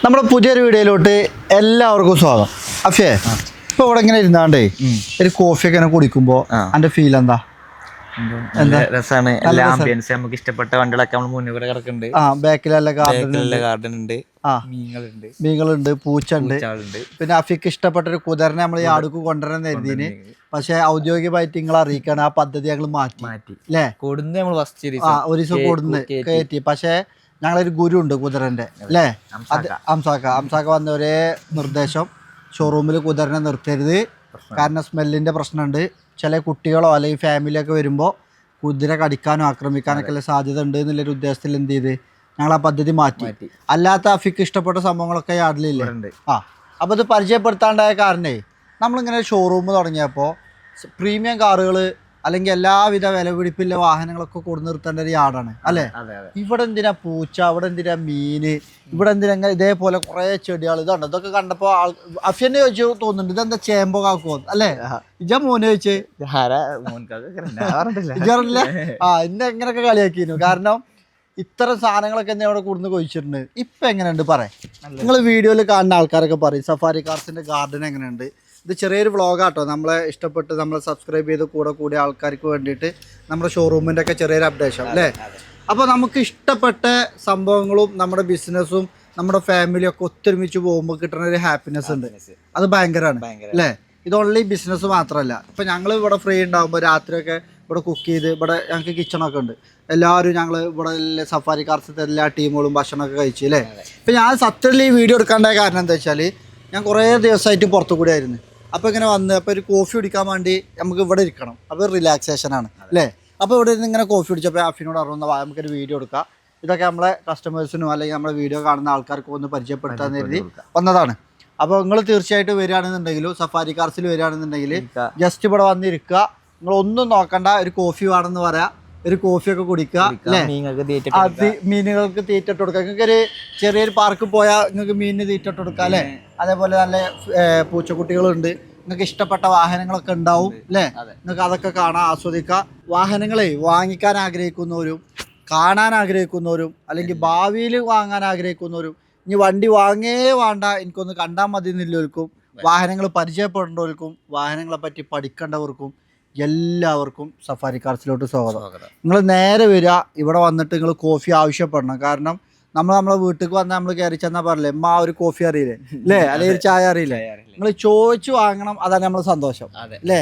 നമ്മുടെ പുതിയൊരു വീഡിയോയിലോട്ട് എല്ലാവർക്കും സ്വാഗതം. അഫേ, ഇപ്പൊ ഇവിടെ ഇങ്ങനെ ഇരുന്നാണ്ടേ ഒരു കോഫിയൊക്കെ ഇങ്ങനെ കുടിക്കുമ്പോ എന്റെ ഫീൽ എന്താ? രസമാണ്. എല്ലാ ആംബിയൻസ് നമുക്ക് ഇഷ്ടപ്പെട്ട വണ്ടികളൊക്കെ നമ്മൾ മുന്നിൽ കൂടെ കിടക്കുന്നുണ്ട്. ബാക്കിലല്ല ഗാർഡൻ ഉണ്ട്, മീങ്ങളുണ്ട്, പൂച്ച ഉണ്ട്. പിന്നെ അഫിക്ക് ഇഷ്ടപ്പെട്ട ഒരു കുതിരനെ നമ്മൾ ഈ ആടുക്ക് കൊണ്ടുവരാൻ കരുതിന്. പക്ഷെ ഔദ്യോഗികമായിട്ട് നിങ്ങൾ അറിയിക്കാണ് ആ പദ്ധതി ഞങ്ങൾ മാറ്റി അല്ലേ? ഒരു ദിവസം കൂടുന്ന് കയറ്റി. പക്ഷെ ഞങ്ങളൊരു ഗുരു ഉണ്ട് കുതിരന്റെ അല്ലേ? അംസാക്ക വന്ന ഒരേ നിർദ്ദേശം, ഷോറൂമിൽ കുതിരനെ നിർത്തരുത്, കാരണം സ്മെല്ലിന്റെ പ്രശ്നമുണ്ട്. ചില കുട്ടികളോ അല്ലെങ്കിൽ ഫാമിലിയൊക്കെ വരുമ്പോൾ കുതിര കടിക്കാനോ ആക്രമിക്കാനൊക്കെ ഉള്ള സാധ്യത ഉണ്ട് എന്നുള്ളൊരു ഉദ്ദേശത്തിൽ എന്ത് ചെയ്ത് ഞങ്ങൾ ആ പദ്ധതി മാറ്റി. അല്ലാത്ത അഫിക്ക് ഇഷ്ടപ്പെട്ട സംഭവങ്ങളൊക്കെ യാർഡിലില്ലേ? അപ്പോൾ ഇത് പരിചയപ്പെടുത്താണ്ടായ കാരണേ നമ്മളിങ്ങനെ ഷോറൂം തുടങ്ങിയപ്പോൾ പ്രീമിയം കാറുകൾ അല്ലെങ്കിൽ എല്ലാവിധ വിലപിടിപ്പില്ല വാഹനങ്ങളൊക്കെ കൊടു നിർത്തേണ്ട ഒരു യാർഡാണ് അല്ലേ? ഇവിടെ എന്തിനാ പൂച്ച, ഇവിടെ എന്തിനാ മീന്, ഇവിടെ എന്തിനാ ഇതേപോലെ കുറെ ചെടികൾ. ഇതുണ്ട്, ഇതൊക്കെ കണ്ടപ്പോ അഫിനെ ചോദിച്ചു തോന്നുന്നുണ്ട് ഇതെന്താ ചേമ്പോ കാക്കോ അല്ലേ? ഇജ മോനെ ചോദിച്ചേ ഇജറില്ലേ? ഇന്നെ എങ്ങനെയൊക്കെ കളിയാക്കിയിരുന്നു. കാരണം ഇത്തരം സാധനങ്ങളൊക്കെ എന്നെ അവിടെ കൂടുന്ന് കൊഴിച്ചിട്ടുണ്ട്. ഇപ്പൊ എങ്ങനെയുണ്ട് പറയാം? നിങ്ങൾ വീഡിയോയിൽ കാണുന്ന ആൾക്കാരൊക്കെ പറയും സഫാരി കാർസിന്റെ ഗാർഡൻ എങ്ങനെയുണ്ട്. ഇത് ചെറിയൊരു വ്ളോഗാട്ടോ, നമ്മളെ ഇഷ്ടപ്പെട്ട് നമ്മളെ സബ്സ്ക്രൈബ് ചെയ്ത് കൂടിയ ആൾക്കാർക്ക് വേണ്ടിയിട്ട് നമ്മുടെ ഷോറൂമിൻ്റെ ഒക്കെ ചെറിയൊരു അപ്ഡേഷൻ അല്ലേ? അപ്പോൾ നമുക്ക് ഇഷ്ടപ്പെട്ട സംഭവങ്ങളും നമ്മുടെ ബിസിനസ്സും നമ്മുടെ ഫാമിലിയും ഒക്കെ ഒത്തൊരുമിച്ച് പോകുമ്പോൾ കിട്ടുന്ന ഒരു ഹാപ്പിനെസ് ഉണ്ട്. അത് ഭയങ്കരമാണ് അല്ലേ? ഇത് ഓൺലി ബിസിനസ് മാത്രമല്ല. ഇപ്പം ഞങ്ങൾ ഇവിടെ ഫ്രീ ഉണ്ടാകുമ്പോൾ രാത്രിയൊക്കെ ഇവിടെ കുക്ക് ചെയ്ത്, ഇവിടെ ഞങ്ങൾക്ക് കിച്ചണൊക്കെ ഉണ്ട്. എല്ലാവരും ഞങ്ങൾ ഇവിടെ സഫാരി കാർസിൻ്റെ എല്ലാ ടീമുകളും ഭക്ഷണമൊക്കെ കഴിച്ചു അല്ലേ? ഇപ്പം ഞാൻ സത്യത്തിൽ ഈ വീഡിയോ എടുക്കാണ്ടായ കാരണം എന്താ വെച്ചാൽ ഞാൻ കുറേ ദിവസമായിട്ട് പുറത്തു കൂടി ആയിരുന്നു. അപ്പോൾ ഇങ്ങനെ വന്ന് അപ്പോൾ ഒരു കോഫി കുടിക്കാൻ വേണ്ടി നമുക്ക് ഇവിടെ ഇരിക്കണം. അപ്പോൾ റിലാക്സേഷനാണ് അല്ലേ? അപ്പോൾ ഇവിടെ ഇരുന്ന് ഇങ്ങനെ കോഫി കുടിച്ചപ്പോൾ അഫിനോട് അറിയുന്ന നമുക്കൊരു വീഡിയോ എടുക്കാം, ഇതൊക്കെ നമ്മളെ കസ്റ്റമേഴ്സിനും അല്ലെങ്കിൽ നമ്മുടെ വീഡിയോ കാണുന്ന ആൾക്കാർക്കും ഒന്ന് പരിചയപ്പെടുത്താൻ കരുതി വന്നതാണ്. അപ്പോൾ നിങ്ങൾ തീർച്ചയായിട്ടും വരികയാണെന്നുണ്ടെങ്കിലും സഫാരി കാർസിൽ വരികയാണെന്നുണ്ടെങ്കിൽ ജസ്റ്റ് ഇവിടെ വന്നിരിക്കുക, നിങ്ങളൊന്നും നോക്കണ്ട, ഒരു കോഫി വേണമെന്ന് പറയാം, ഒരു കോഫിയൊക്കെ കുടിക്കുക അല്ലേ? മീനുകൾക്ക് തീറ്റിട്ട് കൊടുക്കുക. നിങ്ങൾക്ക് ഒരു ചെറിയൊരു പാർക്കിൽ പോയാൽ നിങ്ങൾക്ക് മീനിന് തീറ്റിട്ട് കൊടുക്കുക അല്ലേ? അതേപോലെ നല്ല പൂച്ചക്കുട്ടികളുണ്ട്, നിങ്ങൾക്ക് ഇഷ്ടപ്പെട്ട വാഹനങ്ങളൊക്കെ ഉണ്ടാവും അല്ലേ? നിങ്ങൾക്ക് അതൊക്കെ കാണാൻ ആസ്വദിക്കുക. വാഹനങ്ങളെ വാങ്ങിക്കാൻ ആഗ്രഹിക്കുന്നവരും കാണാൻ ആഗ്രഹിക്കുന്നവരും അല്ലെങ്കിൽ ഭാവിയിൽ വാങ്ങാൻ ആഗ്രഹിക്കുന്നവരും, ഇനി വണ്ടി വാങ്ങേ വേണ്ട എനിക്കൊന്ന് കണ്ടാൽ മതി എന്നുള്ളവർക്കും, വാഹനങ്ങൾ പരിചയപ്പെടേണ്ടവർക്കും, വാഹനങ്ങളെ പറ്റി പഠിക്കേണ്ടവർക്കും എല്ലാവർക്കും സഫാരി കാർസിലോട്ട് സ്വാഗതം. നിങ്ങൾ നേരെ വരിക, ഇവിടെ വന്നിട്ട് നിങ്ങൾ കോഫി ആവശ്യപ്പെടണം. കാരണം നമ്മളെ വീട്ടിൽ വന്നാൽ നമ്മൾ കയറി ചെന്നാൽ പറയില്ലേ അമ്മ ഒരു കോഫി അറിയില്ലേ അല്ലേ, അല്ലെങ്കിൽ ഒരു ചായ അറിയില്ലേ, നിങ്ങൾ ചോദിച്ചു വാങ്ങണം. അതാണ് നമ്മളെ സന്തോഷം അല്ലേ?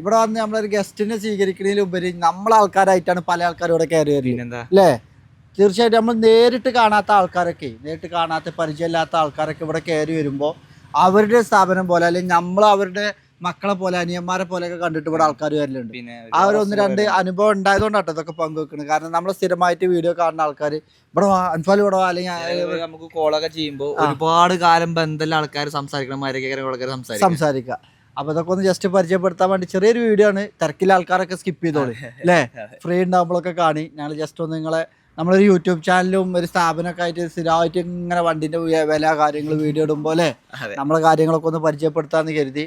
ഇവിടെ വന്ന് നമ്മളൊരു ഗസ്റ്റിനെ സ്വീകരിക്കുന്നതിലുപരി നമ്മളാൾക്കാരായിട്ടാണ് പല ആൾക്കാരും ഇവിടെ കയറി വരുന്നത് അല്ലേ? തീർച്ചയായിട്ടും നമ്മൾ നേരിട്ട് കാണാത്ത ആൾക്കാരൊക്കെ, നേരിട്ട് കാണാത്ത പരിചയമില്ലാത്ത ആൾക്കാരൊക്കെ ഇവിടെ കയറി വരുമ്പോൾ അവരുടെ സ്ഥാപനം പോലെ അല്ലെങ്കിൽ നമ്മൾ അവരുടെ മക്കളെ പോലെ അനിയന്മാരെ പോലെയൊക്കെ കണ്ടിട്ട് ഇവിടെ ആൾക്കാർ വരലുണ്ട്. ആ ഒരു ഒന്ന് രണ്ട് അനുഭവം ഉണ്ടായതുകൊണ്ടാട്ടോ ഇതൊക്കെ പങ്കുവെക്കുന്നത്. കാരണം നമ്മൾ സ്ഥിരമായിട്ട് വീഡിയോ കാണുന്ന ആൾക്കാർ ഇവിടെ വാ, അൻഫാൽ ഇവിടെ വാ, അല്ലെങ്കിൽ നമുക്ക് കോളൊക്കെ ചെയ്യുമ്പോൾ ഒരുപാട് കാലം ബന്ധമുള്ള ആൾക്കാർ സംസാരിക്കുക. അപ്പൊ ഇതൊക്കെ ഒന്ന് ജസ്റ്റ് പരിചയപ്പെടുത്താൻ വേണ്ടി ചെറിയൊരു വീഡിയോ ആണ്. തിരക്കിലെ ആൾക്കാരൊക്കെ സ്കിപ്പ് ചെയ്തോളൂ അല്ലേ? ഫ്രീ ഉണ്ടാകുമ്പോഴൊക്കെ കാണി. ഞങ്ങൾ ജസ്റ്റ് ഒന്ന് നിങ്ങളെ നമ്മളൊരു യൂട്യൂബ് ചാനലും ഒരു സ്ഥാപനമൊക്കെ ആയിട്ട് സ്ഥിരമായിട്ട് ഇങ്ങനെ വണ്ടിന്റെ വില കാര്യങ്ങൾ വീഡിയോ ഇടുമ്പോൾ അല്ലേ നമ്മളെ കാര്യങ്ങളൊക്കെ ഒന്ന് പരിചയപ്പെടുത്താന്ന് കരുതി.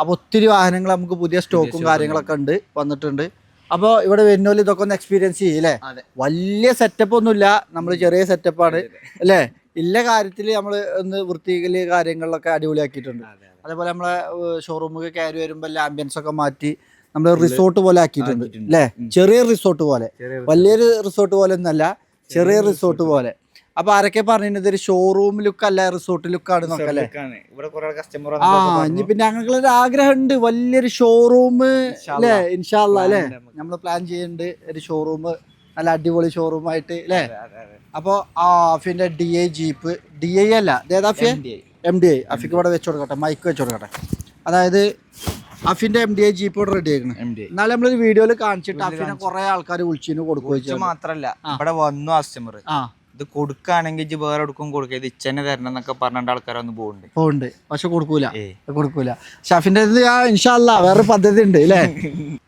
അപ്പോൾ ഒത്തിരി വാഹനങ്ങൾ നമുക്ക് പുതിയ സ്റ്റോക്കും കാര്യങ്ങളൊക്കെ വന്നിട്ടുണ്ട്. അപ്പോൾ ഇവിടെ വരുന്നോല് ഇതൊക്കെ ഒന്ന് എക്സ്പീരിയൻസ് ചെയ്യില്ലേ? വലിയ സെറ്റപ്പ് ഒന്നുമില്ല, നമ്മൾ ചെറിയ സെറ്റപ്പാണ് അല്ലേ? ഇല്ല കാര്യത്തിൽ നമ്മൾ ഒന്ന് വൃത്തിയില് കാര്യങ്ങളിലൊക്കെ അടിപൊളിയാക്കിയിട്ടുണ്ട്. അതേപോലെ നമ്മളെ ഷോറൂമിൽ കയറി വരുമ്പോൾ എല്ലാ ആംബിയൻസ് ഒക്കെ മാറ്റി നമ്മൾ റിസോർട്ട് പോലെ ആക്കിയിട്ടുണ്ട് അല്ലേ? ചെറിയ റിസോർട്ട് പോലെ, വലിയൊരു റിസോർട്ട് പോലെ ഒന്നല്ല, ചെറിയ റിസോർട്ട് പോലെ. അപ്പൊ ആരൊക്കെ പറഞ്ഞത് ഒരു ഷോറൂം ലുക്ക് അല്ല റിസോർട്ട് ലുക്കാണ് നോക്കല്ലേ? ഇനി പിന്നെ ഞങ്ങൾക്കൊരു ആഗ്രഹം ഉണ്ട് വലിയൊരു ഷോറൂം അല്ലേ? ഇൻഷാ അല്ലാ അല്ലേ? നമ്മൾ പ്ലാൻ ചെയ്യുന്നുണ്ട് ഒരു ഷോറൂം, നല്ല അടിപൊളി ഷോറൂം ആയിട്ട് അല്ലേ? അപ്പൊ അഫിന്റെ DI ജീപ്പ്, DI അല്ല MDI അഫിക്ക് ഇവിടെ വെച്ച് കൊടുക്കട്ടെ, മൈക്ക് വെച്ച് കൊടുക്കട്ടെ. അതായത് അഫിന്റെ MDI ജീപ്പ് ഇവിടെ റെഡി ആക്കണം. എന്നാലും നമ്മളൊരു വീഡിയോയിൽ കാണിച്ചിട്ട് അഫിനെ കുറെ ആൾക്കാർ വിളിച്ചു കൊടുക്കുകയും മാത്രല്ല ഇവിടെ വന്നു കസ്റ്റമർ ഇത് കൊടുക്കുകയാണെങ്കിൽ വേറെ എടുക്കും കൊടുക്കുക, ഇത് ഇച്ചനെ തരണം എന്നൊക്കെ പറഞ്ഞ ആൾക്കാരൊന്ന് പോകുന്നുണ്ട്. പക്ഷെ കൊടുക്കൂല. ഷാഫിന്റെ ഇൻഷാ അല്ലാ വേറെ പദ്ധതി ഉണ്ട് അല്ലേ?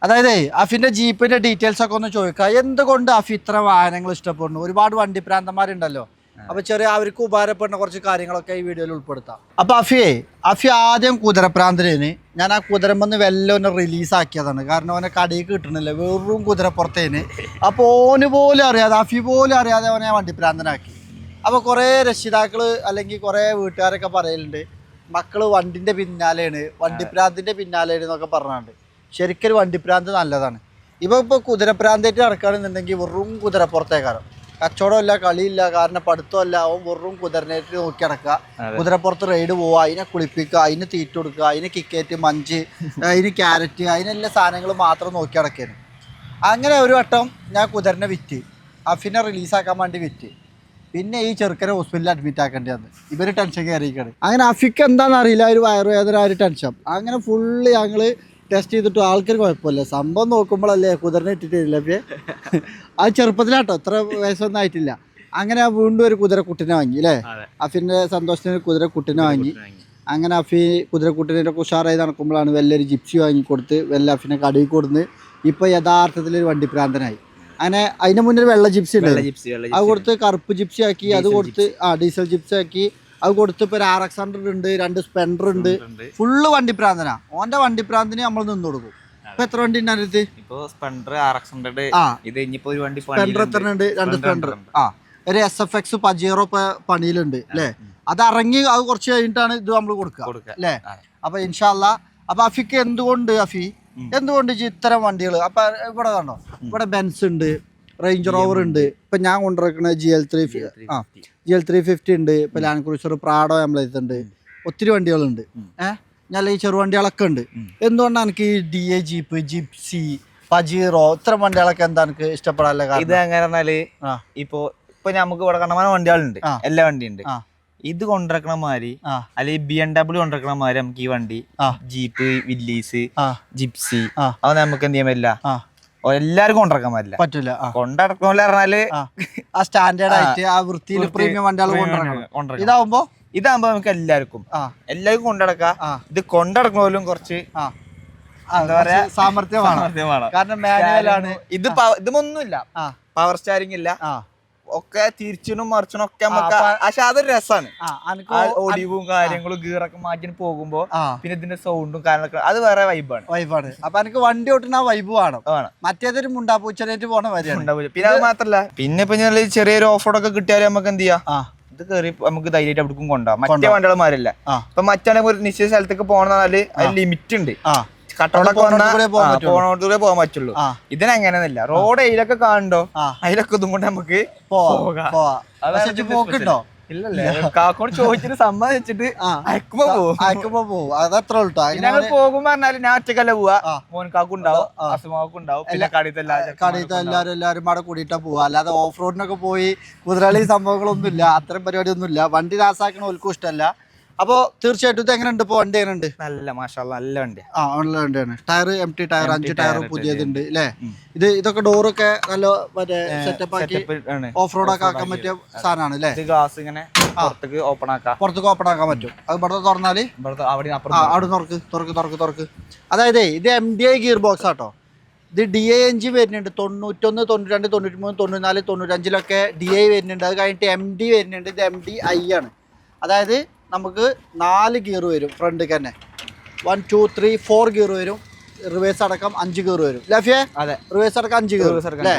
അതായത് അഫിന്റെ ജീപ്പിന്റെ ഡീറ്റെയിൽസ് ഒക്കെ ഒന്ന് ചോദിക്കുക. എന്തുകൊണ്ട് അഫി ഇത്ര വാഹനങ്ങൾ ഇഷ്ടപ്പെടുന്നു? ഒരുപാട് വണ്ടി പ്രാന്തന്മാരുണ്ടല്ലോ. അപ്പൊ ചെറിയ അവർക്ക് ഉപകാരപ്പെടുന്ന കുറച്ച് കാര്യങ്ങളൊക്കെ ഈ വീഡിയോയിൽ ഉൾപ്പെടുത്താം. അപ്പൊ അഫി ആദ്യം കുതിരപ്രാന്തരേന് ഞാൻ ആ കുതിരമെന്ന് വെല്ല ഒന്ന് റിലീസാക്കിയതാണ്. കാരണം അവനെ കടയിൽ കിട്ടണില്ല, വെറും കുതിരപ്പുറത്തേന്. അപ്പോൾ ഓന് പോലും അറിയാതെ, അഫി പോലും അറിയാതെ അവനെ വണ്ടിപ്രാന്തനാക്കി. അപ്പോൾ കുറേ രക്ഷിതാക്കള് അല്ലെങ്കിൽ കുറേ വീട്ടുകാരൊക്കെ പറയലുണ്ട് മക്കള് വണ്ടിന്റെ പിന്നാലെയാണ്, വണ്ടിപ്രാന്തിന്റെ പിന്നാലെയാണ് എന്നൊക്കെ പറഞ്ഞാണ്ട്. ശരിക്കൊരു വണ്ടിപ്രാന്ത് നല്ലതാണ്. ഇപ്പോൾ കുതിരപ്രാന്തായിട്ട് നടക്കുകയാണെന്നുണ്ടെങ്കിൽ വെറും കുതിരപ്പുറത്തേക്കാരം, കച്ചവടമില്ല, കളിയില്ല, കാരണം പഠിത്തമല്ല, അവൻ വെറും കുതിരനേറ്റ് നോക്കി നടക്കുക, കുതിരപ്പുറത്ത് റൈഡ് പോവുക, അതിനെ കുളിപ്പിക്കുക, അതിന് തീറ്റ കൊടുക്കുക, അതിന് കിക്കേറ്റ്, മഞ്ച്, അതിന് ക്യാരറ്റ്, അതിനെല്ലാം സാധനങ്ങൾ മാത്രം നോക്കി നടക്കുകയാണ്. അങ്ങനെ ഒരു വട്ടം ഞാൻ കുതിരനെ വിറ്റ്, അഫിനെ റിലീസാക്കാൻ വേണ്ടി വിറ്റ്. പിന്നെ ഈ ചെറുക്കനെ ഹോസ്പിറ്റലിൽ അഡ്മിറ്റ് ആക്കേണ്ടി വന്നു. ഇവർ ടെൻഷൻ കയറിയിരിക്കുകയാണ്. അങ്ങനെ അഫിക്ക് എന്താണെന്ന് അറിയില്ല, ഒരു വയറുവേദന, ഒരു ടെൻഷൻ. അങ്ങനെ ഫുള്ള് ഞങ്ങൾ ടെസ്റ്റ് ചെയ്തിട്ട് ആൾക്കാർ കുഴപ്പമില്ല. സംഭവം നോക്കുമ്പോഴല്ലേ കുതിരനെ ഇട്ടിട്ടില്ല. അത് ചെറുപ്പത്തിലാട്ടോ, ഇത്ര വയസ്സൊന്നും ആയിട്ടില്ല. അങ്ങനെ വീണ്ടും ഒരു കുതിരക്കുട്ടിനെ വാങ്ങി അല്ലേ, അഫിൻ്റെ സന്തോഷത്തിന് കുതിരക്കുട്ടിനെ വാങ്ങി. അങ്ങനെ അഫി കുതിരക്കുട്ടിനെ ഉഷാറായി നടക്കുമ്പോഴാണ് വലിയൊരു ജിപ്സി വാങ്ങിക്കൊടുത്ത് അഫിനെ കടയിൽ കൊടുന്ന് ഇപ്പോൾ യഥാർത്ഥത്തിൽ ഒരു വണ്ടിപ്രാന്തനായി. അങ്ങനെ അതിന് മുന്നേ വെള്ള ജിപ്സി ഉണ്ട്, അത് കൊടുത്ത് കറുപ്പ് ജിപ്സി ആക്കി, അത് കൊടുത്ത് ഡീസൽ ജിപ്സി ആക്കി, അത് കൊടുത്ത് ഇപ്പോൾ ഒരു RX-100 ഉണ്ട്, 2 സ്പെൻഡർ ഉണ്ട്. ഫുള്ള് വണ്ടിപ്രാന്തനാ. ഓന്റെ വണ്ടിപ്രാന്തിന് നമ്മൾ നിന്ന് കൊടുക്കും. ഇപ്പൊ എത്ര വണ്ടി ഉണ്ട്? സ്പെൻഡർ RX-100, സ്പെൻഡർ എത്ര ഉണ്ട്? 2 സ്പെൻഡർ, ഒരു SFX പജീറോ പണിയിലുണ്ട് അല്ലേ. അത് ഇറങ്ങി അത് കുറച്ച് കഴിഞ്ഞിട്ടാണ് ഇത് നമ്മൾ കൊടുക്കുക അല്ലേ. അപ്പൊ ഇൻഷാ അല്ലാ. അപ്പൊ അഫിക്ക് എന്തുകൊണ്ട് ഇത്തരം വണ്ടികൾ? അപ്പൊ ഇവിടെ കണ്ടോ, ഇവിടെ ബെൻസ് ഉണ്ട്, റേഞ്ച് റോവർ ഉണ്ട്, ഇപ്പൊ ഞാൻ കൊണ്ടുവയ്ക്കുന്ന GL350 ഉണ്ട്, ഇപ്പൊ ലാൻഡ് ക്രൂസർ പ്രാഡോ നമ്മളെത്തുണ്ട്, ഒത്തിരി വണ്ടികളുണ്ട്. ഞാൻ ഈ ചെറുവണ്ടികളൊക്കെ ഉണ്ട്. എന്തുകൊണ്ടാണ് എനിക്ക് ഈ DA ജീപ്പ്, ജിപ്സി, പജീറോ ഇത്തരം വണ്ടികളൊക്കെ എന്താ എനിക്ക് ഇഷ്ടപ്പെടാനുള്ള കാരണം? ഇത് എങ്ങനെ ഇപ്പൊ നമുക്ക് ഇവിടെ കണ്ടമാനം വണ്ടികളുണ്ട്, എല്ലാ വണ്ടിയുണ്ട്. ഇത് കൊണ്ടിറക്കണ മാതിരി അല്ലെങ്കിൽ BMW കൊണ്ടിറക്കണ മാതിരി നമുക്ക് ഈ വണ്ടി ജീപ്പ്, വില്ലീസ്, ജിപ്സി അത് നമുക്ക് എന്ത് ചെയ്യാൻ പറ്റില്ല, എല്ലാവർക്കും കൊണ്ടിറക്കാൻ പറ്റില്ല. കൊണ്ടിറക്കണ പറഞ്ഞാല് ആ സ്റ്റാൻഡേർഡ് ആയിട്ട് ആ വൃത്തിയിൽ പ്രീമിയം വണ്ടികൾ കൊണ്ടിറക്കണം. ഇതാവുമ്പോ നമുക്ക് എല്ലാവർക്കും കൊണ്ടിടക്കാം. ഇത് കൊണ്ടിടക്കണ കുറച്ച് എന്താ പറയാ സാമർത്ഥ്യമാണ്. കാരണം മാനുവലാണ്. ഇതൊന്നുമില്ല, പവർ സ്റ്റാരിങ് ഇല്ല, ഒക്കെ തിരിച്ചിനും മറിച്ചിനും ഒക്കെ നമുക്ക്. പക്ഷെ അതൊരു രസമാണ്. ഒടിവും കാര്യങ്ങളും ഗീറൊക്കെ മാറ്റി പോകുമ്പോ പിന്നെ ഇതിന്റെ സൗണ്ടും കാര്യങ്ങളൊക്കെ അത് വേറെ വൈബാണ്. അപ്പൊ എനിക്ക് വണ്ടി ഓട്ടുന്ന വൈബ് വേണം. മറ്റേതൊരു മുണ്ടാപ്പൂച്ചനായിട്ട് പോണ വരെയാണ്. പിന്നെ അത് മാത്രല്ല, പിന്നെ ഇപ്പൊ ചെറിയൊരു ഓഫ് റോഡ് ഒക്കെ കിട്ടിയാലും നമുക്ക് എന്ത് ചെയ്യാം, ഇത് കയറി നമുക്ക് ധൈര്യമായിട്ട് അവിടേക്കും കൊണ്ടുപോകാം. മറ്റേ വണ്ടികളമാരല്ല. ഇപ്പൊ മറ്റാണെങ്കിൽ ഒരു നിശ്ചിത സ്ഥലത്തേക്ക് പോകണമെന്നാല് അതിൽ ലിമിറ്റ് ഉണ്ട്. കട്ടോടൊക്കെ പോകാൻ പറ്റുള്ളൂ. ഇതിനങ്ങനെയൊന്നുമില്ല. റോഡ് അതിലൊക്കെ കാണണ്ടോ, അതിലൊക്കെ ഇതും കൊണ്ട് നമുക്ക് പോക്കുണ്ടോ? ഇല്ലല്ലേ, കാക്കോട് ചോദിച്ചിട്ട് സമ്മതിച്ചിട്ട് അയക്കുമ്പോ പോകും. അതത്ര ഞങ്ങൾ പോകുമ്പോ പറഞ്ഞാല് ഞാൻ ഒറ്റക്കല്ല പോവാ, മോൻ കാക്കുണ്ടാവും, അസുമാക്കുണ്ടാവും, പിന്നെ കടയിലത്തെ എല്ലാരും അവിടെ കൂടിയിട്ടാ പോവാ. അല്ലാതെ ഓഫ് റോഡിനൊക്കെ പോയി കുതിരകളി സംഭവങ്ങളൊന്നും ഇല്ല, അത്തരം പരിപാടിയൊന്നും ഇല്ല. വണ്ടി രാസാക്കണ ഓൽക്കും ഇഷ്ടമല്ല. അപ്പൊ തീർച്ചയായിട്ടും ഇത് എങ്ങനെയുണ്ട്? ഇപ്പൊ വണ്ടി എങ്ങനെയുണ്ട്? നല്ല മാഷാഅല്ലാ, നല്ല വണ്ടി. നല്ല വണ്ടിയാണ്. ടയർ MT ടയർ, 5 ടയർ പുതിയതുണ്ട് അല്ലേ. ഇതൊക്കെ ഡോറൊക്കെ നല്ല മറ്റേ സെറ്റപ്പ് ആക്കി ഓഫ് റോഡ് ഒക്കെ ആക്കാൻ പറ്റിയ സാധനമാണ് അല്ലേ. ഗ്ലാസ് ഇങ്ങനെ പുറത്തേക്ക് ഓപ്പൺ ആക്കാൻ പറ്റും. അത് ഇവിടെ തുറന്നാല് അവിടെ തുറക്ക്. അതായത് ഇത് MDI ഗിയർ ബോക്സ് ആട്ടോ. ഇത് DI എഞ്ചിൻ വരുന്നുണ്ട്. 91, 92, 93, 94, 95 DI വരുന്നുണ്ട്. അത് കഴിഞ്ഞിട്ട് MD വരുന്നുണ്ട്. ഇത് MDI ആണ്. അതായത് നമുക്ക് 4 ഗിയർ വരും ഫ്രണ്ടിൽ തന്നെ. 1, 2, 3, 4 ഗിയർ വരും. റിവേഴ്സ് അടക്കം 5 ഗിയർ വരും. ലഫിയെ റിവേഴ്സ് അടക്കം 5 ഗിയർ അല്ലേ.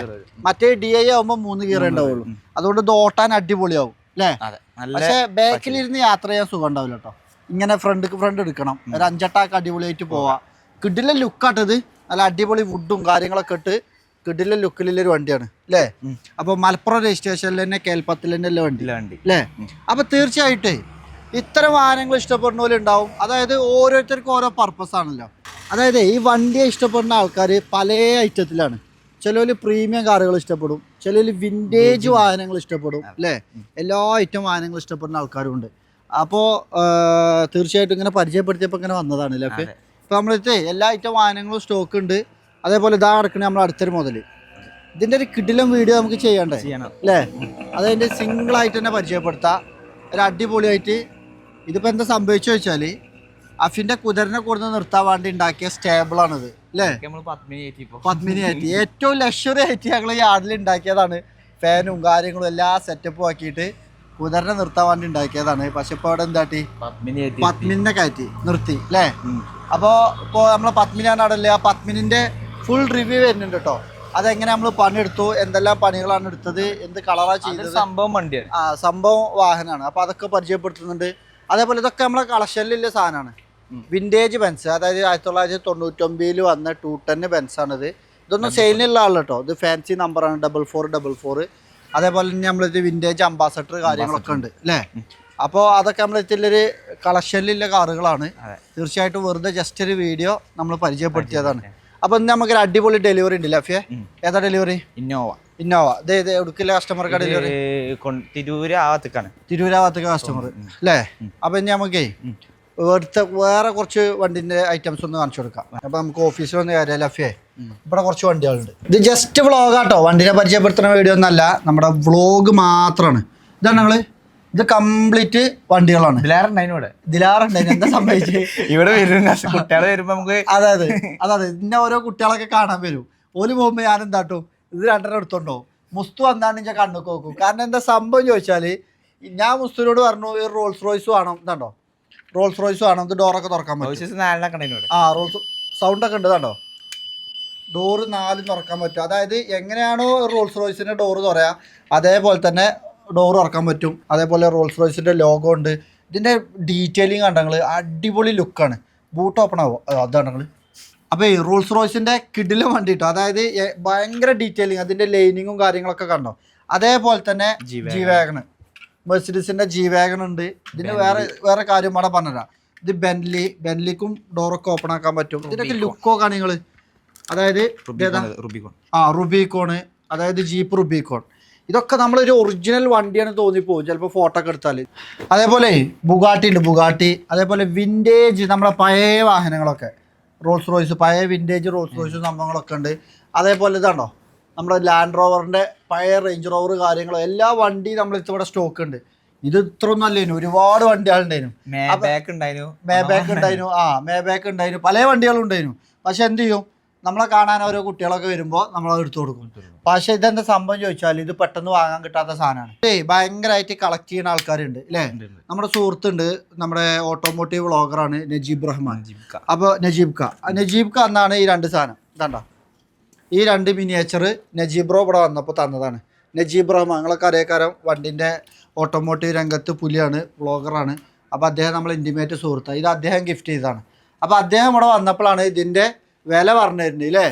മറ്റേ DI ആവുമ്പോൾ 3 ഗിയർ ഉണ്ടാവുള്ളൂ. അതുകൊണ്ട് ഇത് ഓട്ടാൻ അടിപൊളിയാവും അല്ലേ. പക്ഷെ ബാക്കിലിരുന്ന് യാത്ര ചെയ്യാൻ സുഖം ഉണ്ടാവില്ല കേട്ടോ. ഇങ്ങനെ ഫ്രണ്ട് എടുക്കണം. ഒരു 5-8 അടിപൊളിയായിട്ട് പോവാം. കിഡിലെ ലുക്കാട്ടത്, നല്ല അടിപൊളി വുഡും കാര്യങ്ങളൊക്കെ ഇട്ട് കിഡിലെ ലുക്കിലൊരു വണ്ടിയാണ് അല്ലേ. അപ്പൊ മലപ്പുറം രജിസ്ട്രേഷനിൽ തന്നെ കേൽപ്പത്തിൽ തന്നെ വണ്ടി അല്ലേ. അപ്പൊ തീർച്ചയായിട്ടും ഇത്തരം വാഹനങ്ങൾ ഇഷ്ടപ്പെടുന്ന പോലെ ഉണ്ടാവും. അതായത് ഓരോരുത്തർക്കും ഓരോ പർപ്പസ് ആണല്ലോ. അതായത് ഈ വണ്ടിയെ ഇഷ്ടപ്പെടുന്ന ആൾക്കാർ പല ഐറ്റത്തിലാണ്. ചിലവർ പ്രീമിയം കാറുകൾ ഇഷ്ടപ്പെടും, ചിലവർ വിൻറ്റേജ് വാഹനങ്ങൾ ഇഷ്ടപ്പെടും അല്ലേ. എല്ലാ ഐറ്റം വാഹനങ്ങൾ ഇഷ്ടപ്പെടുന്ന ആൾക്കാരും ഉണ്ട്. അപ്പോൾ തീർച്ചയായിട്ടും ഇങ്ങനെ പരിചയപ്പെടുത്തിയപ്പോൾ ഇങ്ങനെ വന്നതാണ് അല്ലേ. ഇപ്പോൾ നമ്മളടുത്ത് എല്ലാ ഐറ്റം വാഹനങ്ങളും സ്റ്റോക്ക് ഉണ്ട്. അതേപോലെ ഇതാ കിടക്കണേ നമ്മൾ അടുത്തൊരു മുതൽ. ഇതിൻ്റെ ഒരു കിടിലം വീഡിയോ നമുക്ക് ചെയ്യണ്ടേ അല്ലേ. അതതിൻ്റെ സിംഗിളായിട്ട് തന്നെ പരിചയപ്പെടുത്താം, ഒരു അടിപൊളിയായിട്ട്. ഇതിപ്പോൾ എന്താ സംഭവിച്ചു വെച്ചാൽ അഫിൻ്റെ കുതിരനെ കൊടുത്ത് നിർത്താൻ വേണ്ടി ഉണ്ടാക്കിയ സ്റ്റേബിളാണിത് അല്ലേ. പത്മിനി ആയിട്ട് ഏറ്റവും ലക്ഷറി ആയിട്ട് ഞങ്ങൾ യാർഡിൽ ഉണ്ടാക്കിയതാണ്. ഫാനും കാര്യങ്ങളും എല്ലാ സെറ്റപ്പും ആക്കിയിട്ട് കുതിരനെ നിർത്താൻ വേണ്ടി ഉണ്ടാക്കിയതാണ്. പക്ഷെ ഇപ്പോൾ അവിടെ എന്താട്ടി പത്മിനെ കയറ്റി നിർത്തി അല്ലേ. അപ്പോൾ നമ്മളെ പത്മിനാണ് അവിടെ. ആ പത്മിനിൻ്റെ ഫുൾ റിവ്യൂ വരുന്നുണ്ട് കേട്ടോ. അതെങ്ങനെ നമ്മൾ പണിയെടുത്തു, എന്തെല്ലാം പണികളാണ് എടുത്തത്, എന്ത് കളറാണ് ചെയ്തത്, സംഭവം വണ്ടിയാണ്, സംഭവം വാഹനമാണ്. അപ്പോൾ അതൊക്കെ പരിചയപ്പെടുത്തുന്നുണ്ട്. അതേപോലെ ഇതൊക്കെ നമ്മളെ കളക്ഷനിലുള്ള സാധനമാണ്. വിൻറ്റേജ് ബെൻസ്, അതായത് 1999 വന്ന 210 ബെൻസാണിത്. ഇതൊന്നും സെയിലിനുള്ള ആള് കേട്ടോ, ഇത് ഫാൻസി നമ്പറാണ് 4444. അതേപോലെ തന്നെ നമ്മളിത് വിൻറ്റേജ് അംബാസഡർ കാര്യങ്ങളൊക്കെ ഉണ്ട് അല്ലേ. അപ്പോൾ അതൊക്കെ നമ്മൾ ഇതിലൊരു കളക്ഷനിലുള്ള കാറുകളാണ്. തീർച്ചയായിട്ടും വെറുതെ ജസ്റ്റ് ഒരു വീഡിയോ നമ്മൾ പരിചയപ്പെടുത്തിയതാണ്. അപ്പോൾ ഇന്ന് നമുക്കൊരു അടിപൊളി ഡെലിവറി ഉണ്ട് ലഫിയെ. ഏതാ ഡെലിവറി? ഇന്നോവ. ഇത് എടുക്കില്ല കസ്റ്റമർക്ക് ഡെലിവറി തിരൂരാവത്തേക്ക് കസ്റ്റമർ അല്ലേ. അപ്പോൾ ഇനി നമുക്കേ വേറെ കുറച്ച് വണ്ടിന്റെ ഐറ്റംസ് ഒന്ന് കാണിച്ചു കൊടുക്കാം. അപ്പൊ നമുക്ക് ഓഫീസിൽ വന്ന് കാര്യം ലഫിയെ, ഇവിടെ കുറച്ച് വണ്ടികളുണ്ട്. ഇത് ജസ്റ്റ് വ്ളോഗാട്ടോ, വണ്ടിനെ പരിചയപ്പെടുത്തുന്ന വീഡിയോ ഒന്നല്ല, നമ്മുടെ വ്ളോഗ് മാത്രമാണ്. ഇതാണ് ഞങ്ങള്, ഇത് കംപ്ലീറ്റ് വണ്ടികളാണ്. ഇതിലാറുണ്ടായിരുന്നു എന്താ സംഭവിച്ചത് ഇവിടെ കുട്ടികളെ വരുമ്പോ നമുക്ക് അതെ ഇന്ന ഓരോ കുട്ടികളൊക്കെ കാണാൻ വരും. ഓല് പോകുമ്പോ ഞാൻ എന്താട്ടും ഇത് 2 എടുത്തോണ്ടോ മുസ്തു വന്നാണ് ഞാൻ കണ്ണു നോക്കും. കാരണം എന്താ സംഭവം ചോദിച്ചാല്, ഞാൻ മുസ്തുവിനോട് പറഞ്ഞു ഒരു റോൾസ് റോയ്സ് വേണം, ഇതാണ്ടോ റോൾസ് റോയ്സ് വേണം, ഇത് ഡോറൊക്കെ തുറക്കാൻ പറ്റും. റോൾസ് സൗണ്ട് ഒക്കെ ഉണ്ട്, ഇതാണ്ടോ ഡോറ് 4 തുറക്കാൻ പറ്റും. അതായത് എങ്ങനെയാണോ റോൾസ് റോയ്സിന്റെ ഡോറ് തുറയാ അതേപോലെ തന്നെ ഡോർ തുറക്കാൻ പറ്റും. അതേപോലെ റോൾസ് റോയ്സിന്റെ ലോഗോ ഉണ്ട്. ഇതിന്റെ ഡീറ്റെയിലിംഗ് കണ്ടങ്ങൾ അടിപൊളി ലുക്കാണ്. ബൂട്ട് ഓപ്പൺ ആവും അതാണ് ഞങ്ങൾ. അപ്പോൾ ഈ റോൾസ് റോയ്സിന്റെ കിടിലം വണ്ടി കിട്ടും. അതായത് ഭയങ്കര ഡീറ്റെയിലിംഗ്, അതിന്റെ ലൈനിങ്ങും കാര്യങ്ങളൊക്കെ കണ്ടോ. അതേപോലെ തന്നെ ജി വാഗൺ, മെർസിഡീസിന്റെ ജി വാഗൺ ഉണ്ട്. ഇതിന് വേറെ കാര്യം അവിടെ പറഞ്ഞുതരാം. ഇത് ബെൻലിക്കും ഡോറൊക്കെ ഓപ്പൺ ആക്കാൻ പറ്റും. ഇതിനൊക്കെ ലുക്കോ നിങ്ങൾ, അതായത് റുബിക്കോണ്, അതായത് ജീപ്പ് റുബിക്കോൺ. ഇതൊക്കെ നമ്മളൊരു ഒറിജിനൽ വണ്ടിയാണ് തോന്നിപ്പോവും ചിലപ്പോൾ ഫോട്ടോ ഒക്കെ എടുത്താൽ. അതേപോലെ ബുഗാട്ടി ഉണ്ട്, ബുഗാട്ടി. അതേപോലെ വിൻറ്റേജ് നമ്മളെ പഴയ വാഹനങ്ങളൊക്കെ റോൾസ് റോയ്സ്, പഴയ വിൻറ്റേജ് റോൾസ് റോയ്സ് സംഭവങ്ങളൊക്കെ ഉണ്ട്. അതേപോലെ ഇതാണോ നമ്മുടെ ലാൻഡ് റോവറിൻ്റെ പഴയ റേഞ്ച് റോവർ കാര്യങ്ങളോ എല്ലാ വണ്ടിയും നമ്മൾ ഇവിടെ സ്റ്റോക്ക് ഉണ്ട്. ഇത് ഇത്ര ഒന്നും അല്ലേനു, ഒരുപാട് വണ്ടികളുണ്ടായിരുന്നു. മേ ബാക്ക് ഉണ്ടായിരുന്നു, പല വണ്ടികളും ഉണ്ടായിരുന്നു. പക്ഷെ എന്ത് ചെയ്യും, നമ്മളെ കാണാൻ ഓരോ കുട്ടികളൊക്കെ വരുമ്പോൾ നമ്മളത് എടുത്തു കൊടുക്കും. പക്ഷെ ഇതെന്താ സംഭവം ചോദിച്ചാൽ ഇത് പെട്ടെന്ന് വാങ്ങാൻ കിട്ടാത്ത സാധനമാണ്. ഭയങ്കരമായിട്ട് കളക്ട് ചെയ്യുന്ന ആൾക്കാരുണ്ട് അല്ലേ. നമ്മുടെ സുഹൃത്തുണ്ട്, നമ്മുടെ ഓട്ടോമോട്ടീവ് വ്ളോഗറാണ് നജീബ് റഹ്മാൻ. അപ്പോൾ നജീബ് ഖാ എന്നാണ് ഈ 2 സാധനം ഇതാണ്ടോ, ഈ 2 മിനിയേച്ചർ നജീബ് ബ്രോ ഇവിടെ വന്നപ്പോൾ തന്നതാണ്. നജീബ് റഹ്മാൻ നിങ്ങളൊക്കെ അറിയക്കാരം, വണ്ടിൻ്റെ ഓട്ടോമോട്ടീവ് രംഗത്ത് പുലിയാണ്, വ്ളോഗറാണ്. അപ്പോൾ അദ്ദേഹം നമ്മൾ ഇൻറ്റിമേറ്റ് സുഹൃത്താണ്. ഇത് അദ്ദേഹം ഗിഫ്റ്റ് ചെയ്തതാണ്. അപ്പോൾ അദ്ദേഹം ഇവിടെ വന്നപ്പോഴാണ് ഇതിൻ്റെ വില പറഞ്ഞു തരുന്നത് അല്ലേ.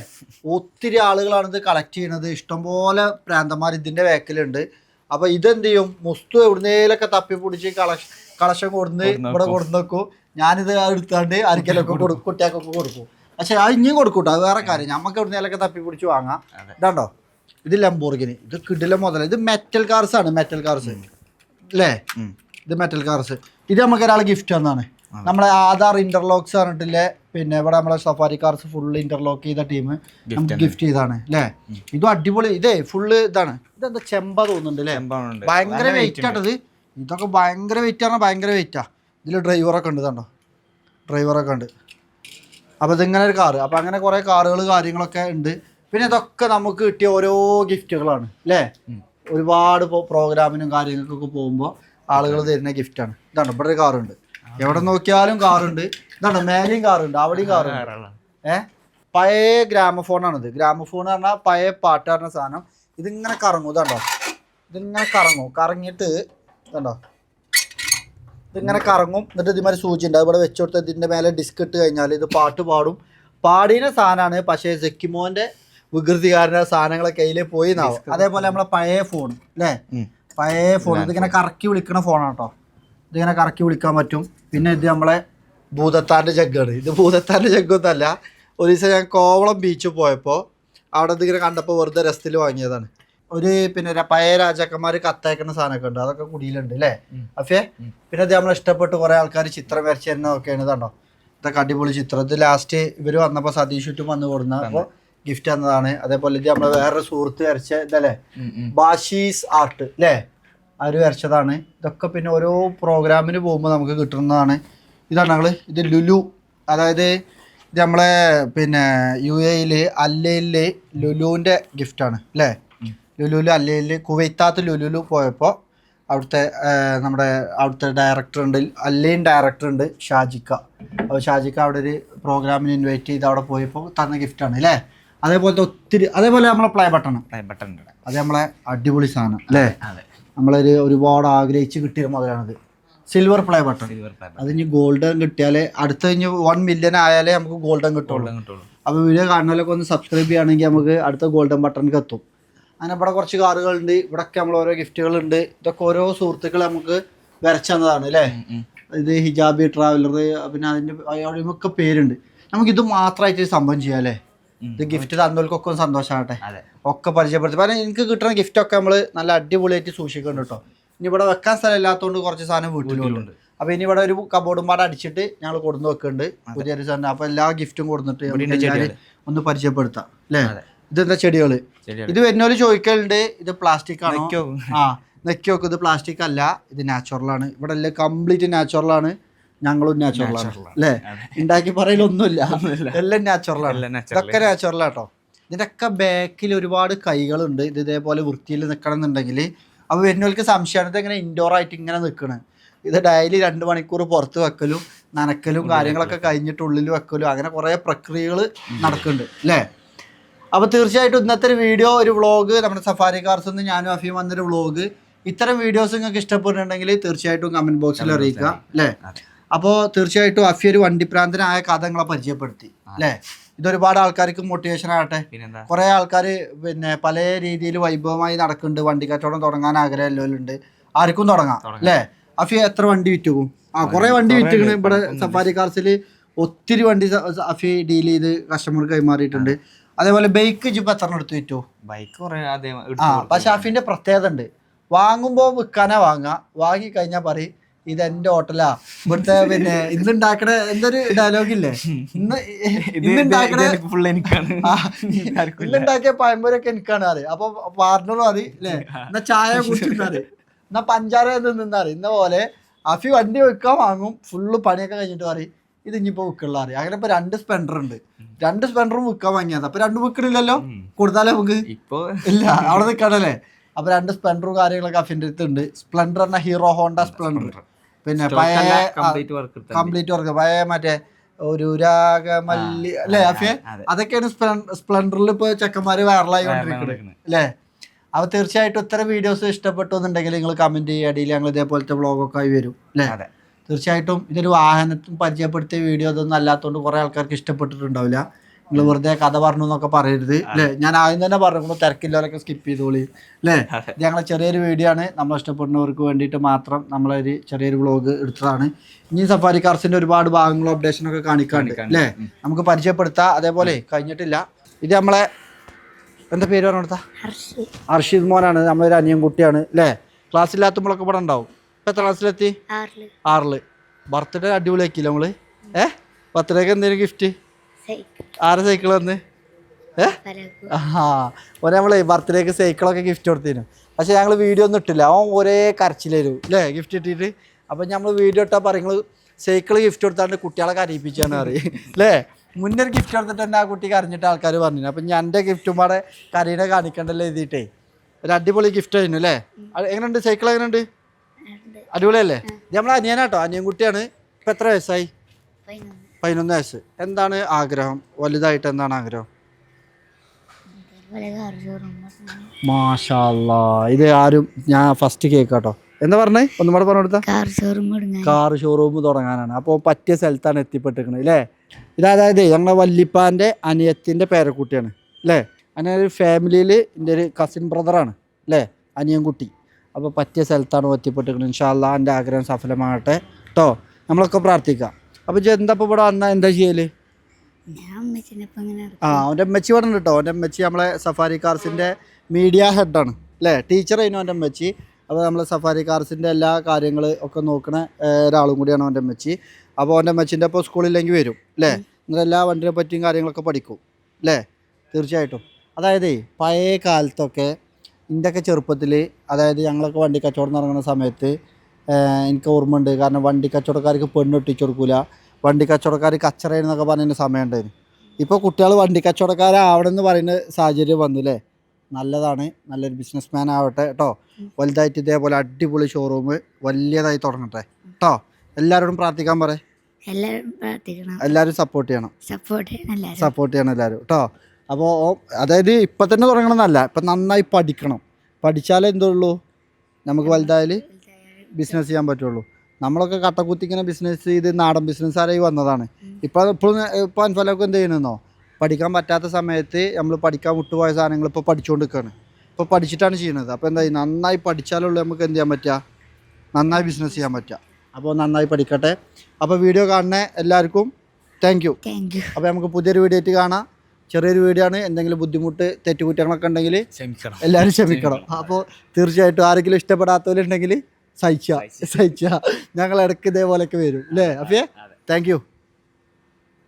ഒത്തിരി ആളുകളാണ് ഇത് കളക്ട് ചെയ്യണത്, ഇഷ്ടംപോലെ പ്രാന്തന്മാർ ഇതിൻ്റെ ബാക്കിലുണ്ട്. അപ്പോൾ ഇതെന്ത് ചെയ്യും, മുസ്തു എവിടുന്നേലൊക്കെ തപ്പിപ്പിടിച്ച് കളക്ഷൻ കൊടുന്ന് ഇവിടെ കൊടുന്ന് വെക്കും. ഞാനിത് എടുത്താണ്ട് ആർക്കെങ്കിലൊക്കെ കുട്ടികൾക്കൊക്കെ കൊടുക്കും. പക്ഷെ അത് ഇനിയും കൊടുക്കൂട്ടോ, അത് വേറെ കാര്യം. നമുക്ക് എവിടുന്നേലൊക്കെ തപ്പിപ്പിടിച്ച് വാങ്ങാം. ഇതാണ്ടോ ഇത് ലംബോർഗിനി, ഇത് കിടിലം മുതൽ. ഇത് മെറ്റൽ കാർസ് ആണ്, മെറ്റൽ കാർസ് അല്ലേ. ഇത് മെറ്റൽ കാർസ്. ഇത് നമുക്ക് ഒരാൾ ഗിഫ്റ്റ് തന്നാണ്. നമ്മളെ ആധാർ ഇന്റർലോക്സ് പറഞ്ഞിട്ടില്ലേ, പിന്നെ ഇവിടെ നമ്മളെ സഫാരി കാർസ് ഫുള്ള് ഇന്റർലോക്ക് ചെയ്ത ടീം നമുക്ക് ഗിഫ്റ്റ് ചെയ്താണ് അല്ലേ. ഇതും അടിപൊളി, ഇതേ ഫുള്ള് ഇതാണ്. ഇതെന്താ ചെമ്പ തോന്നുന്നുണ്ട് അല്ലേ, ഭയങ്കര വെയിറ്റ് ആട്ടത്. ഇതൊക്കെ ഭയങ്കര വെയിറ്റ് ആണ്, ഭയങ്കര വെയിറ്റാ. ഇതിൽ ഡ്രൈവറൊക്കെ ഉണ്ട്, ഇതാണ്ടോ ഡ്രൈവറൊക്കെ ഉണ്ട്. അപ്പോൾ ഇതിങ്ങനെ ഒരു കാറ്. അപ്പോൾ അങ്ങനെ കുറേ കാറുകൾ കാര്യങ്ങളൊക്കെ ഉണ്ട്. പിന്നെ ഇതൊക്കെ നമുക്ക് കിട്ടിയ ഓരോ ഗിഫ്റ്റുകളാണ് അല്ലേ. ഒരുപാട് പ്രോഗ്രാമിനും കാര്യങ്ങൾക്കൊക്കെ പോകുമ്പോൾ ആളുകൾ തരുന്ന ഗിഫ്റ്റാണ്. ഇതാണ് ഇവിടെ ഒരു കാറുണ്ട്, എവിടെ നോക്കിയാലും കാറുണ്ട്. ഇതാണ് മേലെയും കാറുണ്ട്, അവിടെയും കാറുണ്ട്. പഴയ ഗ്രാമഫോണാണിത്. ഗ്രാമഫോൺ പറഞ്ഞാൽ പഴയ പാട്ട് പറഞ്ഞ സാധനം. ഇതിങ്ങനെ കറങ്ങും, ഇതാണ്ടോ ഇതിങ്ങനെ കറങ്ങും. കറങ്ങിയിട്ട് ഇതാണ്ടോ ഇതിങ്ങനെ കറങ്ങും. എന്നിട്ട് ഇതുമാതിരി സൂചി ഉണ്ട്, ഇവിടെ വെച്ച് കൊടുത്ത് ഇതിൻ്റെ മേലെ ഡിസ്ക് ഇട്ട് കഴിഞ്ഞാൽ ഇത് പാട്ട് പാടും. പാടിയ സാധനമാണ്. പക്ഷേ സെക്കിമോൻ്റെ വികൃതികാരൻ്റെ സാധനങ്ങളൊക്കെ കയ്യിൽ പോയി എന്നാവും. അതേപോലെ നമ്മളെ പഴയ ഫോൺ അല്ലേ, പഴയ ഫോൺ ഇതിങ്ങനെ കറക്കി വിളിക്കണ ഫോണാണ് കേട്ടോ. ഇതിങ്ങനെ കറക്കി വിളിക്കാൻ പറ്റും. പിന്നെ ഇത് നമ്മളെ ഭൂതത്താൻ്റെ ജഗ്ഗാണ്. ഇത് ഭൂതത്താൻ്റെ ജഗ്ഗൊന്നല്ല. ഒരു ദിവസം ഞാൻ കോവളം ബീച്ചിൽ പോയപ്പോൾ അവിടെ ഇതിങ്ങനെ കണ്ടപ്പോൾ വെറുതെ രസത്തിൽ വാങ്ങിയതാണ്. ഒരു പിന്നെ പഴയ രാജാക്കന്മാർ കത്തയക്കുന്ന സാധനമൊക്കെ ഉണ്ട്, അതൊക്കെ കുടിയിലുണ്ട് അല്ലേ അഫേ. പിന്നെ ഇത് നമ്മൾ ഇഷ്ടപ്പെട്ട് കുറേ ആൾക്കാർ ചിത്രം വരച്ച് തരുന്നതൊക്കെയാണ്. ഇതാണ്ടോ ഇതൊക്കെ അടിപൊളി ചിത്രം. ഇത് ലാസ്റ്റ് ഇവർ വന്നപ്പോൾ സതീഷ് ചുറ്റും വന്ന് കൊടുന്ന അപ്പോൾ ഗിഫ്റ്റ് തന്നതാണ്. അതേപോലെ ഇത് നമ്മളെ വേറൊരു സുഹൃത്ത് വരച്ച ഇതല്ലേ, ബാഷീസ് ആർട്ട് അല്ലേ, അവർ വരച്ചതാണ്. ഇതൊക്കെ പിന്നെ ഓരോ പ്രോഗ്രാമിന് പോകുമ്പോൾ നമുക്ക് കിട്ടുന്നതാണ്. ഇതാണ് ഞങ്ങൾ ഇത് ലുലു, അതായത് ഇത് നമ്മളെ പിന്നെ UAE അല്ലയിൽ ലുലുവിൻ്റെ ഗിഫ്റ്റാണ് അല്ലേ. ലുലുവിൽ അല്ലയിൽ കുവൈത്താത്ത് ലുലുലു പോയപ്പോൾ അവിടുത്തെ നമ്മുടെ അവിടുത്തെ ഡയറക്ടർ ഉണ്ട്, അല്ലയും ഡയറക്ടർ ഉണ്ട് ഷാജിക്ക. അപ്പോൾ ഷാജിക്ക അവിടെ ഒരു പ്രോഗ്രാമിന് ഇൻവൈറ്റ് ചെയ്ത് അവിടെ പോയപ്പോൾ തന്ന ഗിഫ്റ്റാണ് അല്ലേ. അതേപോലത്തെ ഒത്തിരി, അതേപോലെ നമ്മളെ പ്ലേ ബട്ടൺ അത് നമ്മളെ അടിപൊളി സാധനം അല്ലേ. നമ്മളൊരു ഒരുപാട് ആഗ്രഹിച്ച് കിട്ടിയ മുതലാണത്. Silver play button. അത് ഇനി ഗോൾഡൻ കിട്ടിയാലേ അടുത്ത കഴിഞ്ഞ് 1 മില്യൺ ആയാലേ നമുക്ക് ഗോൾഡൻ കിട്ടുള്ളൂ. അപ്പോൾ വീഡിയോ കാണുന്നതിലൊക്കെ ഒന്ന് സബ്സ്ക്രൈബ് ചെയ്യുകയാണെങ്കിൽ നമുക്ക് അടുത്ത ഗോൾഡൻ ബട്ടണിക്ക് എത്തും. അങ്ങനെ ഇവിടെ കുറച്ച് കാറുകളുണ്ട്, ഇവിടെയൊക്കെ നമ്മൾ ഓരോ ഗിഫ്റ്റുകളുണ്ട്. ഇതൊക്കെ ഓരോ സുഹൃത്തുക്കൾ നമുക്ക് വരച്ചതാണ് അല്ലേ. ഇത് ഹിജാബി ട്രാവലർ, പിന്നെ അതിൻ്റെ ഒക്കെ പേരുണ്ട്. നമുക്കിത് മാത്രമായിട്ട് സംഭവം ചെയ്യാം അല്ലേ. ഇത് ഗിഫ്റ്റ് തന്നവർക്കൊക്കെ ഒന്ന് സന്തോഷമാകട്ടെ, ഒക്കെ പരിചയപ്പെടുത്തി. കാരണം എനിക്ക് കിട്ടുന്ന ഗിഫ്റ്റൊക്കെ നമ്മൾ നല്ല അടിപൊളിയായിട്ട് സൂക്ഷിക്കുന്നുണ്ട് കേട്ടോ. ഇനി ഇവിടെ വെക്കാൻ സ്ഥലം ഇല്ലാത്തതുകൊണ്ട് കുറച്ച് സാധനം വീട്ടിലുണ്ട്. അപ്പോൾ ഇനി ഇവിടെ ഒരു കബോർഡും പാടെ അടിച്ചിട്ട് ഞങ്ങൾ കൊടുന്ന് വെക്കുന്നുണ്ട് പുതിയൊരു സാധനം. അപ്പോൾ എല്ലാ ഗിഫ്റ്റും കൊടുത്തിട്ട് ഒന്ന് പരിചയപ്പെടുത്താം അല്ലേ. ഇതെന്താ ചെടികൾ? ഇത് വരുന്നവര് ചോദിക്കലുണ്ട് ഇത് പ്ലാസ്റ്റിക് ആണോ. നെക്കി നോക്കും, ഇത് പ്ലാസ്റ്റിക് അല്ല, ഇത് നാച്ചുറലാണ്. ഇവിടെ എല്ലാം കംപ്ലീറ്റ് നാച്ചുറലാണ്. ഞങ്ങളും നാച്ചുറലാണ് അല്ലേ. ഉണ്ടാക്കി പറയലൊന്നുമില്ല, എല്ലാം നാച്ചുറലാണ്. ഇതൊക്കെ നാച്ചുറലാട്ടോ. ഇതിൻ്റെ ഒക്കെ ബാക്കിൽ ഒരുപാട് കൈകളുണ്ട്. ഇത് ഇതേപോലെ വൃത്തിയിൽ നിൽക്കണം എന്നുണ്ടെങ്കിൽ. അപ്പോൾ വരുന്നവർക്ക് സംശയമാണ് ഇതെങ്ങനെ ഇൻഡോർ ആയിട്ട് ഇങ്ങനെ നിൽക്കണം. ഇത് ഡെയിലി 2 മണിക്കൂർ പുറത്ത് വെക്കലും നനക്കലും കാര്യങ്ങളൊക്കെ കഴിഞ്ഞിട്ട് ഉള്ളിൽ വെക്കലും അങ്ങനെ കുറേ പ്രക്രിയകൾ നടക്കുന്നുണ്ട് അല്ലേ. അപ്പോൾ തീർച്ചയായിട്ടും ഇന്നത്തെ ഒരു വീഡിയോ, ഒരു വ്ളോഗ്, നമ്മുടെ സഫാരി കാർസ് നിന്ന് ഞാനും അഫിയും വന്നൊരു വ്ളോഗ്. ഇത്തരം വീഡിയോസ് നിങ്ങൾക്ക് ഇഷ്ടപ്പെടുന്നുണ്ടെങ്കിൽ തീർച്ചയായിട്ടും കമൻറ്റ് ബോക്സിൽ അറിയിക്കുക അല്ലേ. അപ്പോൾ തീർച്ചയായിട്ടും അഫി ഒരു വണ്ടിപ്രാന്തനായ കഥ നിങ്ങളെ പരിചയപ്പെടുത്തി അല്ലേ. ഇതൊരുപാട് ആൾക്കാർക്ക് മോട്ടിവേഷൻ ആകട്ടെ. കുറേ ആൾക്കാർ പിന്നെ പല രീതിയിൽ വൈഭവമായി നടക്കുന്നുണ്ട്. വണ്ടി കച്ചവടം തുടങ്ങാൻ ആഗ്രഹമുള്ളവരുണ്ട്. ആർക്കും തുടങ്ങാം അല്ലേ. അഫി എത്ര വണ്ടി വിറ്റും? കുറേ വണ്ടി വിറ്റുകയാണ് ഇവിടെ സഫാരി കാർസിൽ. ഒത്തിരി വണ്ടി അഫി ഡീൽ ചെയ്ത് കസ്റ്റമർക്ക് കൈമാറിയിട്ടുണ്ട്. അതേപോലെ ബൈക്ക് ഇപ്പം എത്ര എടുത്ത് വിറ്റു? പക്ഷെ അഫിന്റെ പ്രത്യേകത ഉണ്ട്, വാങ്ങുമ്പോൾ വിൽക്കാനാ വാങ്ങുക, വാങ്ങി കഴിഞ്ഞാൽ പറയും ഇതെന്റെ ഹോട്ടലാ. ഇവിടുത്തെ പിന്നെ ഇന്നുണ്ടാക്കണ എന്തൊരു ഡയലോഗില്ലേ, ഇന്നുണ്ടാക്കിയ പഴംപൊരൊക്കെ എനിക്കാണ് അറിയാം. അപ്പൊ പാർട്ണറും അറിയും അല്ലേ. എന്നാ ചായ കുടിച്ചിട്ടറി, എന്നാ പഞ്ചാര നിന്നറി. ഇന്ന പോലെ അഫി വണ്ടി വിൽക്കാൻ വാങ്ങും, ഫുള്ള് പണിയൊക്കെ കഴിഞ്ഞിട്ട് പറയും ഇത് ഇനിയിപ്പോ വിൽക്കുള്ള അറിയാം. അങ്ങനെ ഇപ്പൊ 2 സ്പെൻഡർ ഉണ്ട്, 2 സ്പെൻഡറും വിൽക്കാൻ വാങ്ങിയത്. അപ്പൊ 2 വിൽക്കണില്ലല്ലോ, കൊടുത്താലേ നമുക്ക് ഇല്ല അവിടെ നിൽക്കണല്ലേ. അപ്പൊ 2 സ്പ്ലെൻഡറും കാര്യങ്ങളൊക്കെ അഫിന്റെ അടുത്തുണ്ട്. സ്പ്ലെൻഡർ പറഞ്ഞ ഹീറോ ഹോണ്ട സ്പ്ലെൻഡർ, പിന്നെ പഴയ കംപ്ലീറ്റ് വർക്ക്, പഴയ മറ്റേ ഒരു രാഗമല്ലി അല്ലേ അഫിയെ, അതൊക്കെയാണ് സ്പ്ലെൻഡറിൽ ഇപ്പൊ ചെക്കന്മാര് വൈറലായി കൊണ്ടിരിക്കുന്നത് അല്ലേ. അപ്പോൾ തീർച്ചയായിട്ടും ഇത്തരം വീഡിയോസ് ഇഷ്ടപ്പെട്ടു എന്നുണ്ടെങ്കിൽ നിങ്ങൾ കമന്റ് ചെയ്യുക, അടിയിൽ ഞങ്ങൾ ഇതേപോലത്തെ വ്ളോഗൊക്കെ ആയി വരും അല്ലേ. തീർച്ചയായിട്ടും ഇതൊരു വാഹനത്തിൽ പരിചയപ്പെടുത്തിയ വീഡിയോ അതൊന്നും അല്ലാത്തതുകൊണ്ട് കുറേ ആൾക്കാർക്ക് ഇഷ്ടപ്പെട്ടിട്ടുണ്ടാവില്ല. നിങ്ങൾ വെറുതെ കഥ പറഞ്ഞു എന്നൊക്കെ പറയരുത് അല്ലേ. ഞാൻ ആദ്യം തന്നെ പറഞ്ഞു, തിരക്കില്ലവരൊക്കെ സ്കിപ്പ് ചെയ്തോളി അല്ലേ. ഇത് ഞങ്ങളെ ചെറിയൊരു വീഡിയോ ആണ്, നമ്മൾ ഇഷ്ടപ്പെടുന്നവർക്ക് വേണ്ടിയിട്ട് മാത്രം നമ്മളൊരു ചെറിയൊരു വ്ളോഗ് എടുത്തതാണ്. ഇനി സഫാരി കാർസിന്റെ ഒരുപാട് ഭാഗങ്ങളും അപ്ഡേഷനൊക്കെ കാണിക്കാണ്ട് അല്ലേ, നമുക്ക് പരിചയപ്പെടുത്താം. അതേപോലെ കഴിഞ്ഞിട്ടില്ല, ഇത് നമ്മളെ എന്താ പേര് പറഞ്ഞു കൊടുത്താ, അർഷിദ് മോനാണ്, നമ്മളൊരു അനിയൻ കുട്ടിയാണ് അല്ലേ. ക്ലാസ്സില്ലാത്തുമ്പോഴൊക്കെ ഇവിടെ ഉണ്ടാവും. ഇപ്പം എത്ര ക്ലാസ്സിലെത്തി? 6. ബർത്ത്ഡേ അടിപൊളിയാക്കിയില്ല നമ്മള്. ബർത്ത്ഡേക്ക് എന്തെങ്കിലും ഗിഫ്റ്റ്? ആരെ സൈക്കിൾ വന്ന് നമ്മളെ ബർത്ത്ഡേക്ക് സൈക്കിളൊക്കെ ഗിഫ്റ്റ് കൊടുത്തിരുന്നു. പക്ഷെ ഞങ്ങൾ വീഡിയോ ഒന്നും ഇട്ടില്ല, അവൻ ഒരേ കരച്ചിലായിരുന്നു അല്ലേ ഗിഫ്റ്റ് ഇട്ടിട്ട്. അപ്പം നമ്മൾ വീഡിയോ ഇട്ടാൽ പറയുന്നത് സൈക്കിൾ ഗിഫ്റ്റ് കൊടുത്താണ്ട് കുട്ടികളെ കരയിപ്പിച്ചാണ് അറിയും അല്ലേ. മുന്നേ ഒരു ഗിഫ്റ്റ് കൊടുത്തിട്ട് തന്നെ ആ കുട്ടി കരഞ്ഞിട്ട് ആൾക്കാർ പറഞ്ഞു. അപ്പം ഞാൻ എൻ്റെ ഗിഫ്റ്റും പാടെ കരീനെ കാണിക്കണ്ടല്ലോ എഴുതിയിട്ടേ. ഒരു അടിപൊളി ഗിഫ്റ്റ് ആയിരുന്നു അല്ലേ. എങ്ങനെയുണ്ട് സൈക്കിൾ? എങ്ങനെയുണ്ട്? അടിപൊളിയല്ലേ. നമ്മളെ അനിയനാട്ടോ, അനിയൻ കുട്ടിയാണ്. ഇപ്പം എത്ര വയസ്സായി? 11 വയസ്സ്. എന്താണ് ആഗ്രഹം? വലുതായിട്ട് എന്താണ് ആഗ്രഹം? മാഷാ അല്ലാ, ഇത് ആരും ഞാൻ ഫസ്റ്റ് കേൾക്കാട്ടോ. എന്താ പറഞ്ഞേ, ഒന്നും കൂടെ പറഞ്ഞു കൊടുത്താ? കാർ ഷോറൂം തുടങ്ങാനാണ്. അപ്പോൾ പറ്റിയ സ്ഥലത്താണ് എത്തിപ്പെട്ടിരിക്കുന്നത് അല്ലേ. ഇതതായത് ഞങ്ങളുടെ വല്ലിപ്പാൻ്റെ അനിയത്തിൻ്റെ പേരക്കുട്ടിയാണ് അല്ലേ. അങ്ങനെ ഒരു ഫാമിലിയിൽ എൻ്റെ ഒരു കസിൻ ബ്രദറാണ് അല്ലേ അനിയൻ കുട്ടി. അപ്പോൾ പറ്റിയ സ്ഥലത്താണ് എത്തിപ്പെട്ടിരിക്കുന്നത്. ഇൻഷാ അല്ലാ എൻ്റെ ആഗ്രഹം സഫലമാകട്ടെ കേട്ടോ. നമ്മളൊക്കെ പ്രാർത്ഥിക്കാം. അപ്പോൾ എന്താ ഇപ്പോൾ ഇവിടെ വന്നാൽ എന്താ ചെയ്യല്? അവൻ്റെ അമ്മച്ചി ഇവിടെ ഉണ്ട് കേട്ടോ. അവൻ്റെ അമ്മച്ചി നമ്മളെ സഫാരി കാർസിൻ്റെ മീഡിയ ഹെഡാണ് അല്ലേ, ടീച്ചർ അതിനും അവൻ്റെ അമ്മച്ചി. അപ്പോൾ നമ്മൾ സഫാരി കാർസിൻ്റെ എല്ലാ കാര്യങ്ങൾ ഒക്കെ നോക്കണ ഒരാളും കൂടിയാണ് അവൻ്റെ അമ്മച്ചി. അപ്പോൾ അവൻ്റെ അമ്മച്ചിൻ്റെ ഇപ്പോൾ സ്കൂളില്ലെങ്കിൽ വരും അല്ലേ, എന്നിട്ട് എല്ലാ വണ്ടിനെ പറ്റിയും കാര്യങ്ങളൊക്കെ പഠിക്കും അല്ലേ. തീർച്ചയായിട്ടും അതായത് പഴയ കാലത്തൊക്കെ ഇതിൻ്റെയൊക്കെ ചെറുപ്പത്തിൽ, അതായത് ഞങ്ങളൊക്കെ വണ്ടി കച്ചവടം നടക്കുന്ന സമയത്ത് എനിക്ക് ഓർമ്മയുണ്ട്. കാരണം വണ്ടി കച്ചവടക്കാർക്ക് പെണ്ണൊട്ടിച്ചു കൊടുക്കില്ല, വണ്ടി കച്ചവടക്കാർ കച്ചറയെന്നൊക്കെ പറയുന്ന സമയം ഉണ്ടായിരുന്നു. ഇപ്പോൾ കുട്ടികൾ വണ്ടി കച്ചവടക്കാരാവണമെന്ന് പറയുന്ന സാഹചര്യം വന്നു അല്ലേ. നല്ലതാണ്, നല്ലൊരു ബിസിനസ് മാൻ ആവട്ടെ കേട്ടോ. വലുതായിട്ട് ഇതേപോലെ അടിപൊളി ഷോറൂം വലിയതായി തുടങ്ങട്ടെ കേട്ടോ. എല്ലാവരോടും പ്രാർത്ഥിക്കാൻ പറ, എല്ലാവരും സപ്പോർട്ട് ചെയ്യണം എല്ലാവരും കേട്ടോ. അപ്പോൾ അതായത് ഇപ്പം തന്നെ തുടങ്ങണമെന്നല്ല, ഇപ്പം നന്നായി പഠിക്കണം. പഠിച്ചാലേ എന്തുള്ളൂ നമുക്ക് വലുതായാൽ ബിസിനസ് ചെയ്യാൻ പറ്റുള്ളൂ. നമ്മളൊക്കെ കട്ടക്കുത്തി ഇങ്ങനെ ബിസിനസ് ചെയ്ത് നാടൻ ബിസിനസ്സുകാരായി വന്നതാണ്. ഇപ്പോൾ അൻഫലൊക്കെ എന്ത് ചെയ്യണമെന്നോ, പഠിക്കാൻ പറ്റാത്ത സമയത്ത് നമ്മൾ പഠിക്കാൻ വിട്ടുപോയ സാധനങ്ങൾ ഇപ്പോൾ പഠിച്ചുകൊണ്ടിരിക്കുകയാണ്. ഇപ്പോൾ പഠിച്ചിട്ടാണ് ചെയ്യുന്നത്. അപ്പോൾ എന്തായി, നന്നായി പഠിച്ചാലുള്ളൂ നമുക്ക് എന്ത് ചെയ്യാൻ പറ്റുക, നന്നായി ബിസിനസ് ചെയ്യാൻ പറ്റുക. അപ്പോൾ നന്നായി പഠിക്കട്ടെ. അപ്പോൾ വീഡിയോ കാണുന്ന എല്ലാവർക്കും താങ്ക് യു. അപ്പോൾ നമുക്ക് പുതിയൊരു വീഡിയോ ആയിട്ട് കാണാം. ചെറിയൊരു വീഡിയോ ആണ്. എന്തെങ്കിലും ബുദ്ധിമുട്ട് തെറ്റുകുറ്റങ്ങളൊക്കെ ഉണ്ടെങ്കിൽ എല്ലാവരും ക്ഷമിക്കണം. അപ്പോൾ തീർച്ചയായിട്ടും ആരെങ്കിലും ഇഷ്ടപ്പെടാത്തവരുണ്ടെങ്കിൽ സഹിക്കുക. ഞങ്ങൾ ഇടയ്ക്ക് ഇതേപോലെയൊക്കെ വരും അല്ലേ? അപ്പോൾ താങ്ക് യു.